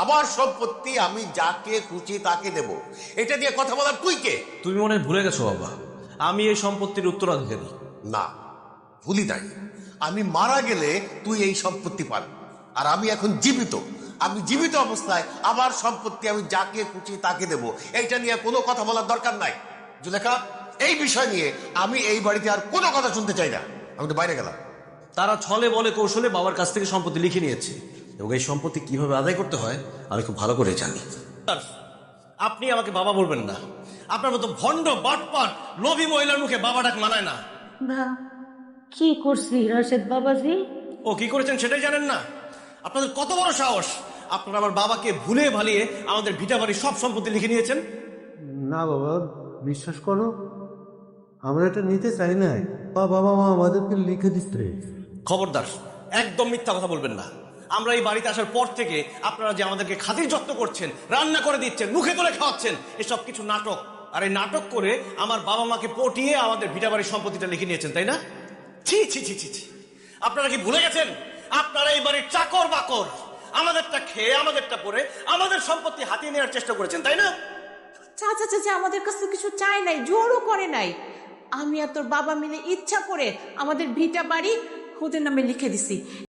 আমার সম্পত্তি আমি যাকে খুশি তাকে দেব, এটা দিয়ে কথা বলার তুই কে? তুমি মনে হয় ভুলে গেছো বাবা, আমি এই সম্পত্তির উত্তরাধিকারী। না, ভুলি নাই। আমি মারা গেলে তুই এই সম্পত্তি পাবি, আর আমি এখন জীবিত। আমি জীবিত অবস্থায় আমার সম্পত্তি আমি যাকে খুশি তাকে দেব, এইটা নিয়ে কোনো কথা বলার দরকার নাই। জুলেখা, এই বিষয় নিয়ে আমি এই বাড়িতে আর কোনো কথা শুনতে চাই না। আমি তো বাইরে গেলাম। তারা ছলে বলে কৌশলে বাবার কাছ থেকে সম্পত্তি লিখে নিয়েছে, এবং এই সম্পত্তি কিভাবে আদায় করতে হয় আমি খুব ভালো করে জানি। আপনি আমাকে বাবা বলবেন না। আপনার মতো ভণ্ড বাটপার লোভী মহিলার মুখে বাবা ডাক মানায় না। বা কি করছি রাশেদ বাবাজি? ও কি করেছেন সেটাই জানেন না? আপনাদের কত বড় সাহস! আপনারা আমার বাবাকে ভুলে ভালিয়ে আমাদের ভিটা বাড়ির সব সম্পত্তি লিখে নিয়েছেন। না বাবা, বিশ্বাস করো, আমরা এটা নিতে চাই নাই। বাবা মা আমাদেরকে লিখে দিচ্ছে। খবরদার, একদম মিথ্যা কথা বলবেন না। আমরা এই বাড়িতে আসার পর থেকে আপনারা যে আমাদেরকে খাতির যত্ন করছেন, রান্না করে দিচ্ছেন, মুখে তুলে খাওয়াচ্ছেন, এসব কিছু নাটক। আর এই নাটক করে আমার বাবা মাকে পটিয়ে আমাদের ভিটা বাড়ির সম্পত্তিটা লিখে নিয়েছেন, তাই না? ছি ছি ছি ছি ছি! আপনারা কি ভুলে গেছেন আপনারা এই বাড়ির চাকর বাকর? আমাদেরটা খেয়ে আমাদেরটা পরে আমাদের সম্পত্তি হাতিয়ে নেওয়ার চেষ্টা করেছেন, তাই না? চাচা চাচা আমাদের কাছে কিছু চায় নাই, জোরও করে নাই। আমি আর তোর বাবা মিলে ইচ্ছা করে আমাদের ভিটা বাড়ি ওদের নামে লিখে দিছি।